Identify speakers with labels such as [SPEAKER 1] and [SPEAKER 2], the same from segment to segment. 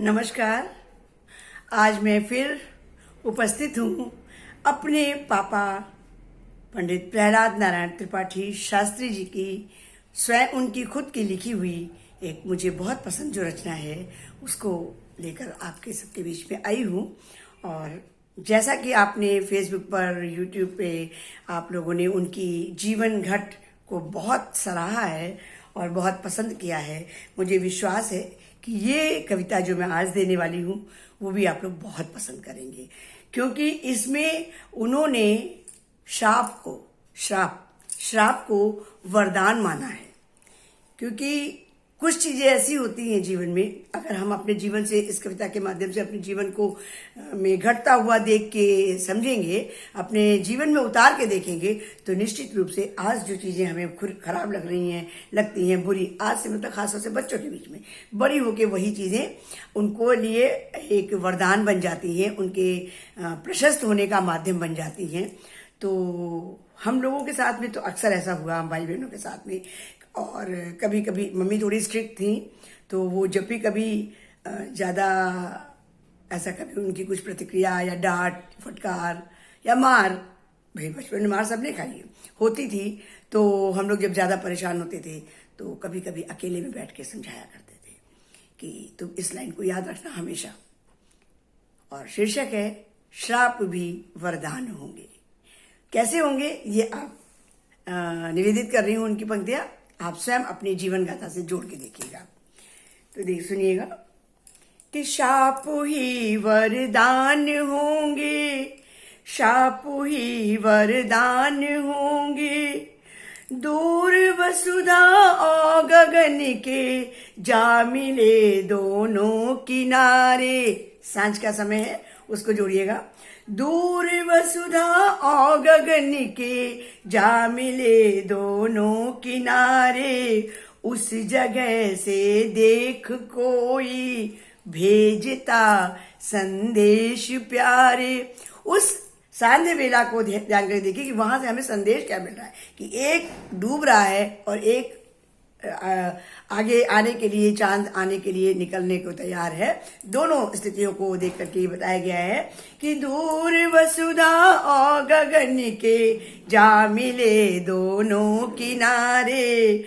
[SPEAKER 1] नमस्कार। आज मैं फिर उपस्थित हूँ अपने पापा पंडित प्रहलाद नारायण त्रिपाठी शास्त्री जी की स्वयं उनकी खुद की लिखी हुई एक मुझे बहुत पसंद जो रचना है उसको लेकर आपके सबके बीच में आई हूँ। और जैसा कि आपने फेसबुक पर यूट्यूब पे आप लोगों ने उनकी जीवन घट को बहुत सराहा है और बहुत पसंद किया है, मुझे विश्वास है कि ये कविता जो मैं आज देने वाली हूँ वो भी आप लोग बहुत पसंद करेंगे, क्योंकि इसमें उन्होंने श्राप को वरदान माना है। क्योंकि कुछ चीजें ऐसी होती हैं जीवन में, अगर हम अपने जीवन से इस कविता के माध्यम से अपने जीवन को में घटता हुआ देख के समझेंगे, अपने जीवन में उतार के देखेंगे, तो निश्चित रूप से आज जो चीजें हमें खराब लग रही हैं, लगती हैं बुरी, आज से मतलब खासतौर से बच्चों के बीच में बड़ी होके वही चीजें उनको लिए एक वरदान बन जाती हैं, उनके प्रशस्त होने का माध्यम बन जाती हैं। तो हम लोगों के साथ में तो अक्सर ऐसा हुआ, हम भाई बहनों के साथ में। और कभी कभी मम्मी थोड़ी स्ट्रिक्ट थी, तो वो जब भी कभी ज़्यादा ऐसा कभी उनकी कुछ प्रतिक्रिया या डांट फटकार या मार, भाई बचपन में मार सबने खाई होती थी, तो हम लोग जब ज़्यादा परेशान होते थे तो कभी कभी अकेले में बैठ के समझाया करते थे कि तुम इस लाइन को याद रखना हमेशा। और शीर्षक है श्राप भी वरदान होंगे। कैसे होंगे ये आप निवेदित कर रही हूँ उनकी पंक्तियां, आप स्वयं अपनी जीवन गाथा से जोड़ के देखिएगा। तो सुनिएगा कि शाप ही वरदान होंगे, शाप ही वरदान होंगे, दूर वसुधा और गगन के जा मिले दोनों किनारे। सांझ का समय है, उसको जोड़िएगा। दूर वसुधा और गगन के जा मिले दोनों किनारे, उस जगह से देख कोई भेजता संदेश प्यारे। उस सांध्य वेला को ध्यान कर देखिए कि वहां से हमें संदेश क्या मिल रहा है कि एक डूब रहा है और एक आगे आने के लिए, चांद आने के लिए निकलने को तैयार है। दोनों स्थितियों को देख करके बताया गया है कि दूर वसुधा और गगन के जा मिले दोनों किनारे,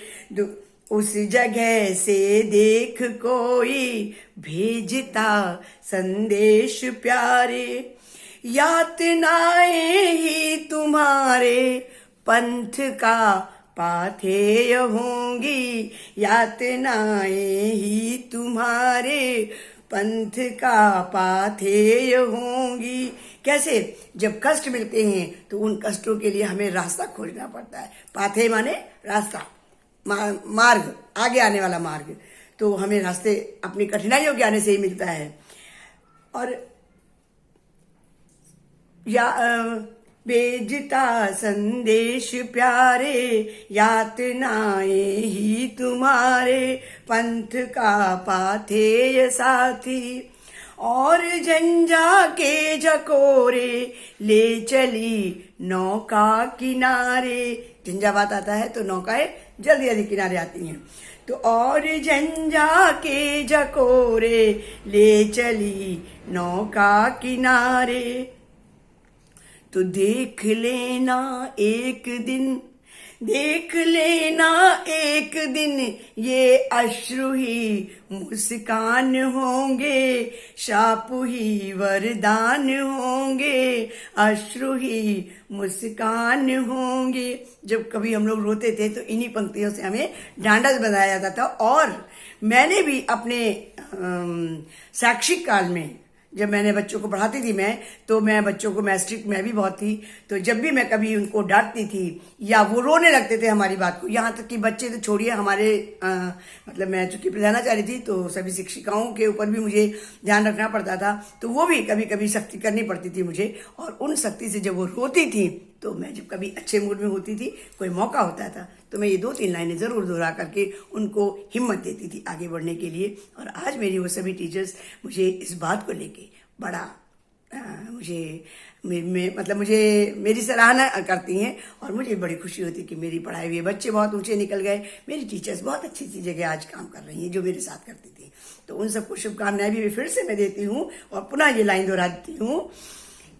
[SPEAKER 1] उस जगह से देख कोई भेजता संदेश प्यारे। यातनाएं ही तुम्हारे पंथ का पाथेय होंगी, यातनाएं ही तुम्हारे पंथ का पाथेय होंगी। कैसे? जब कष्ट मिलते हैं तो उन कष्टों के लिए हमें रास्ता खोजना पड़ता है। पाथेय माने रास्ता, मार्ग, आगे आने वाला मार्ग। तो हमें रास्ते अपनी कठिनाइयों के आने से ही मिलता है। और या भेजता संदेश प्यारे, यातनाएं ही तुम्हारे पंथ का पाथेय साथी। और झंझा के झकोरे ले चली नौका किनारे। झंझा बात आता है तो नौकाएं जल्दी जल्दी किनारे आती हैं। तो और झंझा के झकोरे ले चली नौका किनारे, तो देख लेना एक दिन, देख लेना एक दिन, ये अश्रु ही मुस्कान होंगे, शाप ही वरदान होंगे, अश्रु ही मुस्कान होंगे। जब कभी हम लोग रोते थे तो इन्हीं पंक्तियों से हमें ढांढस बंधाया जाता था। और मैंने भी अपने शैक्षिक काल में, जब मैंने बच्चों को पढ़ाती थी तो मैं बच्चों को, मैं स्ट्रिक्ट मैं भी बहुत थी, तो जब भी मैं कभी उनको डांटती थी या वो रोने लगते थे हमारी बात को, यहाँ तक कि बच्चे तो छोड़िए, हमारे मतलब मैं चूंकि प्रधानाचार्य थी तो सभी शिक्षिकाओं के ऊपर भी मुझे ध्यान रखना पड़ता था, तो वो भी कभी कभी सख्ती करनी पड़ती थी मुझे। और उन सख्ती से जब वो रोती थी तो मैं जब कभी अच्छे मूड में होती थी, कोई मौका होता था, तो मैं ये 2-3 लाइनें जरूर दोहरा करके उनको हिम्मत देती थी आगे बढ़ने के लिए। और आज मेरी वो सभी टीचर्स मुझे इस बात को लेके बड़ा मतलब मुझे मेरी सराहना करती हैं और मुझे बड़ी खुशी होती है कि मेरी पढ़ाई हुई बच्चे बहुत ऊंचे निकल गए, मेरी टीचर्स बहुत अच्छी अच्छी जगह आज काम कर रही हैं जो मेरे साथ करती थी। तो उन सबको शुभकामनाएं भी फिर से मैं देती हूँ और पुनः ये लाइन दोहराती हूँ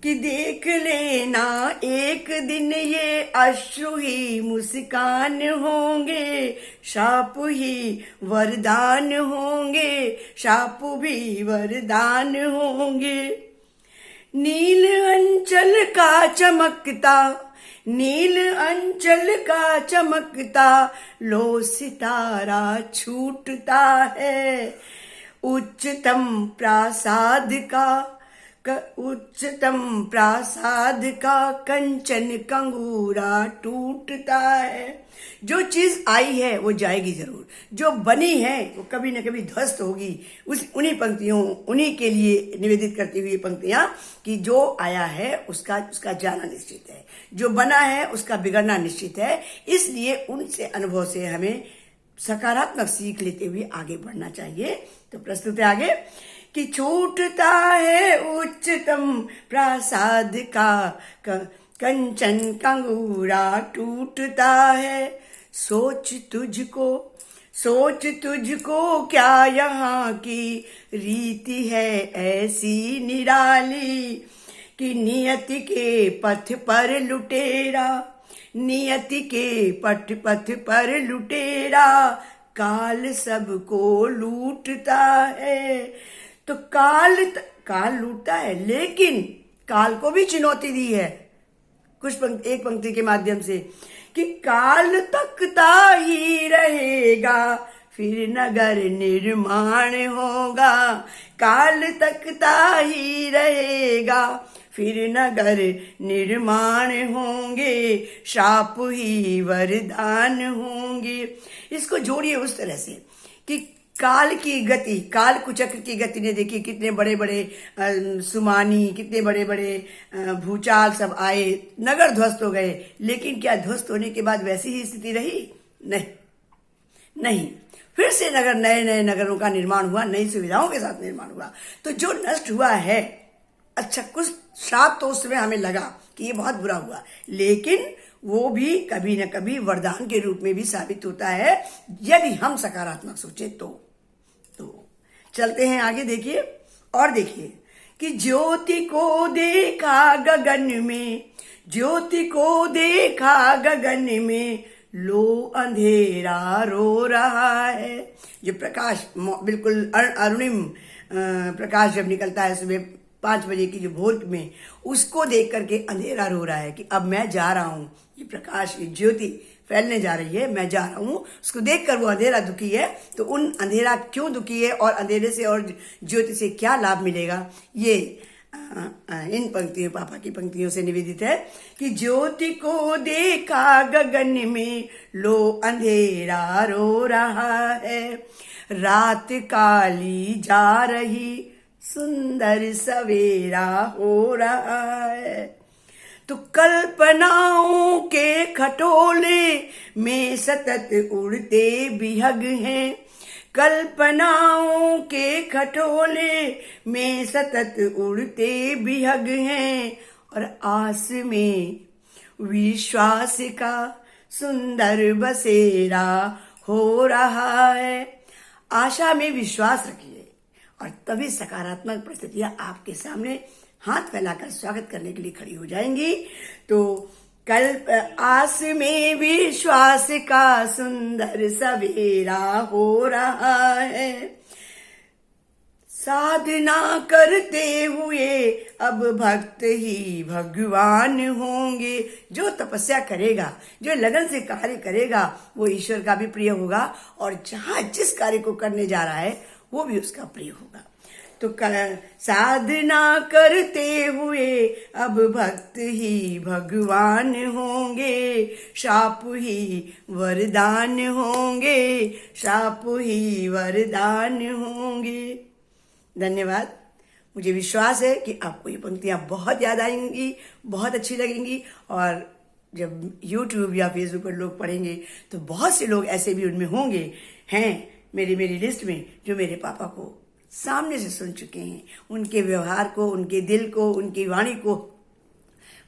[SPEAKER 1] कि देख लेना एक दिन ये अश्रु ही मुस्कान होंगे, शाप ही वरदान होंगे, शाप भी वरदान होंगे। नील अंचल का चमकता, नील अंचल का चमकता, लो सितारा छूटता है, उच्चतम प्रासाद का उच्चतम प्रासाद का कंचन कंगूरा टूटता है। जो चीज आई है वो जाएगी जरूर, जो बनी है वो कभी न कभी ध्वस्त होगी। उन्हीं पंक्तियों, उन्हीं के लिए निवेदित करती हुई पंक्तियां कि जो आया है उसका जाना निश्चित है, जो बना है उसका बिगड़ना निश्चित है। इसलिए उनसे अनुभव से हमें सकारात्मक सीख लेते हुए आगे बढ़ना चाहिए। तो प्रस्तुत है आगे कि छूटता है उच्चतम प्रासाद का कंचन कंगूरा टूटता है। सोच तुझको क्या यहाँ की रीति है ऐसी निराली कि नियति के पथ पर लुटेरा, नियति के पथ पर लुटेरा काल सबको लूटता है। तो काल लूटता है, लेकिन काल को भी चुनौती दी है एक पंक्ति के माध्यम से कि काल तकता ही रहेगा फिर नगर निर्माण होगा, काल तकता ही रहेगा फिर नगर निर्माण होंगे, शाप ही वरदान होंगे। इसको जोड़िए उस तरह से कि काल की गति, काल कुचक्र की गति ने देखिए कितने बड़े बड़े सुमानी, कितने बड़े बड़े भूचाल सब आए, नगर ध्वस्त हो गए, लेकिन क्या ध्वस्त होने के बाद वैसी ही स्थिति रही? नहीं, फिर से नए नगरों का निर्माण हुआ, नई सुविधाओं के साथ निर्माण हुआ। तो जो नष्ट हुआ है, अच्छा कुछ साथ तो उस समय हमें लगा कि ये बहुत बुरा हुआ, लेकिन वो भी कभी न कभी वरदान के रूप में भी साबित होता है यदि हम सकारात्मक सोचें तो चलते हैं आगे। देखिए और देखिए कि ज्योति को देखा गगन में, ज्योति को देखा गगन में, लो अंधेरा रो रहा है। जो प्रकाश बिल्कुल अरुणिम प्रकाश जब निकलता है सुबह 5 बजे की जो भोर में, उसको देख करके अंधेरा रो रहा है कि अब मैं जा रहा हूं, ये प्रकाश, ये ज्योति फैलने जा रही है, मैं जा रहा हूं। उसको देखकर वो अंधेरा दुखी है। तो उन अंधेरा क्यों दुखी है और अंधेरे से और ज्योति से क्या लाभ मिलेगा, ये इन पंक्तियों, पापा की पंक्तियों से निवेदित है कि ज्योति को देखा गगन में, लो अंधेरा रो रहा है, रात काली जा रही, सुंदर सवेरा हो रहा है। तो कल्पनाओं के खटोले में सतत उड़ते बिहग हैं, कल्पनाओं के खटोले में सतत उड़ते बिहग हैं, और आस में विश्वास का सुंदर बसेरा हो रहा है। आशा में विश्वास रखिए और तभी सकारात्मक परिस्थितियां आपके सामने हाथ फैलाकर स्वागत करने के लिए खड़ी हो जाएंगी। तो कल आस में विश्वास का सुंदर सवेरा हो रहा है, साधना करते हुए अब भक्त ही भगवान होंगे। जो तपस्या करेगा, जो लगन से कार्य करेगा, वो ईश्वर का भी प्रिय होगा, और जहां जिस कार्य को करने जा रहा है वो भी उसका प्रिय होगा। तो साधना करते हुए अब भक्त ही भगवान होंगे, शाप ही वरदान होंगे, शाप ही वरदान होंगे। धन्यवाद। मुझे विश्वास है कि आपको ये पंक्तियां बहुत याद आएंगी, बहुत अच्छी लगेंगी, और जब YouTube या Facebook पर लोग पढ़ेंगे तो बहुत से लोग ऐसे भी उनमें होंगे, हैं मेरी लिस्ट में, जो मेरे पापा को सामने से सुन चुके हैं, उनके व्यवहार को, उनके दिल को, उनकी वाणी को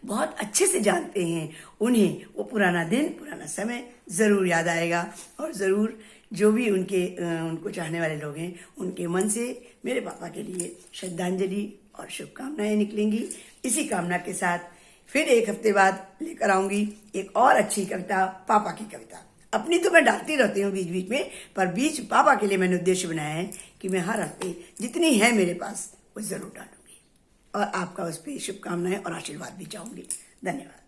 [SPEAKER 1] बहुत अच्छे से जानते हैं, उन्हें वो पुराना दिन, पुराना समय ज़रूर याद आएगा और ज़रूर जो भी उनको चाहने वाले लोग हैं उनके मन से मेरे पापा के लिए श्रद्धांजलि और शुभकामनाएं निकलेंगी। इसी कामना के साथ फिर एक हफ्ते बाद लेकर आऊंगी एक और अच्छी कविता, पापा की कविता। अपनी तो मैं डालती रहती हूँ बीच बीच में, पर बीच पापा के लिए मैंने उद्देश्य बनाया है कि मैं हर हफ्ते जितनी है मेरे पास वो जरूर डालूंगी और आपका उस पर शुभकामनाएं और आशीर्वाद भी चाहूंगी। धन्यवाद।